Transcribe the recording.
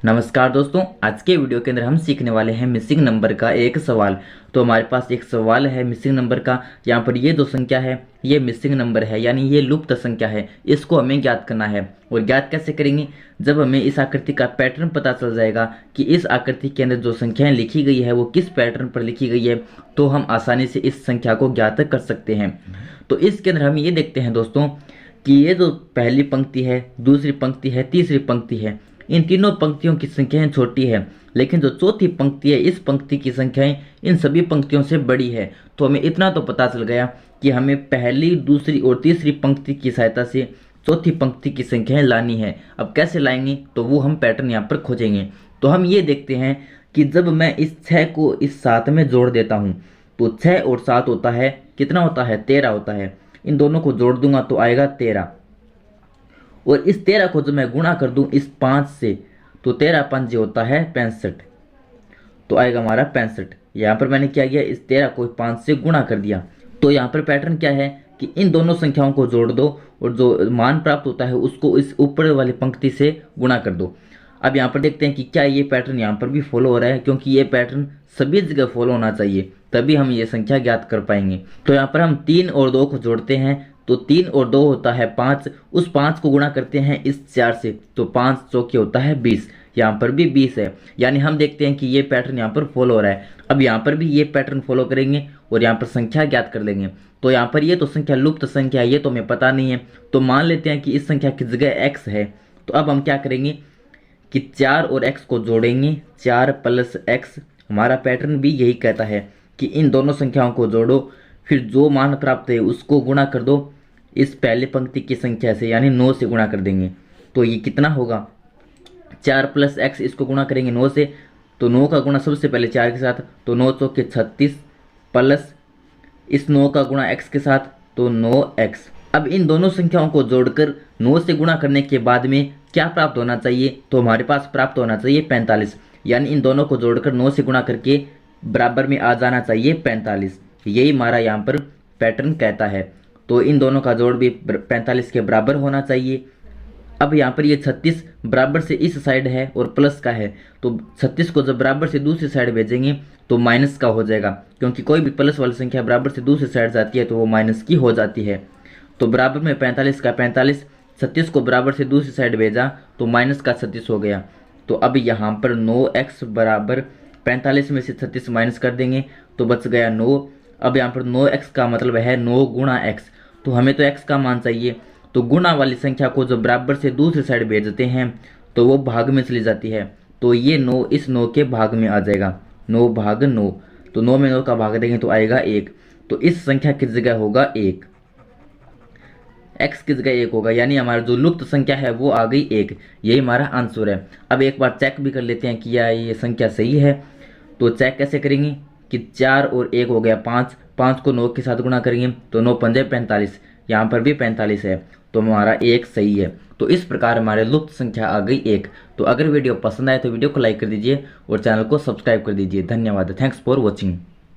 नमस्कार दोस्तों, आज के वीडियो के अंदर हम सीखने वाले हैं मिसिंग नंबर का एक सवाल। तो हमारे पास एक सवाल है मिसिंग नंबर का। यहाँ पर ये जो संख्या है ये मिसिंग नंबर है, यानी ये लुप्त संख्या है। इसको हमें ज्ञात करना है। और ज्ञात कैसे करेंगे? जब हमें इस आकृति का पैटर्न पता चल जाएगा कि इस आकृति के अंदर जो संख्याएं लिखी गई है वो किस पैटर्न पर लिखी गई है, तो हम आसानी से इस संख्या को ज्ञात कर सकते हैं। तो इसके अंदर हम ये देखते हैं दोस्तों कि ये जो पहली पंक्ति है, दूसरी पंक्ति है, तीसरी पंक्ति है, इन तीनों पंक्तियों की संख्याएं छोटी है, लेकिन जो चौथी पंक्ति है इस पंक्ति की संख्याएं इन सभी पंक्तियों से बड़ी है। तो हमें इतना तो पता चल गया कि हमें पहली, दूसरी और तीसरी पंक्ति की सहायता से चौथी पंक्ति की संख्याएं लानी है। अब कैसे लाएंगे तो वो हम पैटर्न यहाँ पर खोजेंगे। तो हम ये देखते हैं कि जब मैं इस 6 को इस 7 में जोड़ देता हूँ तो 6 और 7 होता है, कितना होता है? 13 होता है। इन दोनों को जोड़ दूंगा तो आएगा 13। और इस 13 को जब मैं गुणा कर दूं इस 5 से तो 13 पंजे होता है 65, तो आएगा हमारा 65। यहाँ पर मैंने क्या किया, इस 13 को 5 से गुणा कर दिया। तो यहाँ पर पैटर्न क्या है कि इन दोनों संख्याओं को जोड़ दो और जो मान प्राप्त होता है उसको इस ऊपर वाली पंक्ति से गुणा कर दो। अब यहाँ पर देखते हैं कि क्या ये पैटर्न यहाँ पर भी फॉलो हो रहा है, क्योंकि ये पैटर्न सभी जगह फॉलो होना चाहिए, तभी हम ये संख्या ज्ञात कर पाएंगे। तो यहाँ पर हम 3 और 2 को जोड़ते हैं तो 3 और 2 होता है 5। उस 5 को गुणा करते हैं इस 4 से तो 5 चौके होता है 20। यहाँ पर भी 20 है, यानी हम देखते हैं कि ये पैटर्न यहाँ पर फॉलो हो रहा है। अब यहाँ पर भी ये पैटर्न फॉलो करेंगे और यहाँ पर संख्या ज्ञात कर लेंगे। तो यहाँ पर ये तो संख्या लुप्त संख्या है, ये तो हमें पता नहीं है, तो मान लेते हैं कि इस संख्या की जगह x है। तो अब हम क्या करेंगे कि 4 और x को जोड़ेंगे, 4 + x। हमारा पैटर्न भी यही कहता है कि इन दोनों संख्याओं को जोड़ो, फिर जो मान प्राप्त है उसको गुणा कर दो इस पहले पंक्ति की संख्या से, यानी 9 से गुणा कर देंगे। तो ये कितना होगा? 4 + x, इसको गुणा करेंगे 9 से तो 9 का गुणा सबसे पहले 4 के साथ तो 9 चौके 36 प्लस इस 9 का गुणा x के साथ तो 9x। अब इन दोनों संख्याओं को जोड़कर 9 से गुणा करने के बाद में क्या प्राप्त होना चाहिए? तो हमारे पास प्राप्त होना चाहिए 45, यानी इन दोनों को जोड़कर 9 से गुणा करके बराबर में आ जाना चाहिए 45। यही हमारा यहाँ पर पैटर्न कहता है। तो इन दोनों का जोड़ भी 45 के बराबर होना चाहिए। अब यहाँ पर ये 36 बराबर से इस साइड है और प्लस का है, तो 36 को जब बराबर से दूसरी साइड भेजेंगे तो माइनस का हो जाएगा, क्योंकि कोई भी प्लस वाली संख्या बराबर से दूसरी साइड जाती है तो वो माइनस की हो जाती है। तो बराबर में 45 का 45, 36 को बराबर से दूसरी साइड भेजा तो माइनस का 36 हो गया। तो अब यहाँ पर 9x बराबर 45 में से 36 माइनस कर देंगे तो बच गया 9। अब यहाँ पर 9x का मतलब है 9 गुणा x, तो हमें तो x का मान चाहिए। तो गुणा वाली संख्या को जब बराबर से दूसरी साइड भेजते हैं तो वो भाग में चली जाती है, तो ये 9 इस 9 के भाग में आ जाएगा, 9 भाग 9। तो 9 में 9 का भाग देंगे तो आएगा 1। तो इस संख्या की जगह होगा 1, x की जगह 1 होगा, यानी हमारा जो लुप्त संख्या है वो आ गई 1। यही हमारा आंसर है। अब एक बार चेक भी कर लेते हैं कि क्या ये संख्या सही है। तो चेक कैसे करेंगे कि 4 और 1 हो गया 5, 5 को 9 के साथ गुणा करेंगे तो 9 पंजे 45, यहाँ पर भी 45 है, तो हमारा 1 सही है। तो इस प्रकार हमारे लुप्त संख्या आ गई 1। तो अगर वीडियो पसंद आए तो वीडियो को लाइक कर दीजिए और चैनल को सब्सक्राइब कर दीजिए। धन्यवाद। Thanks for watching.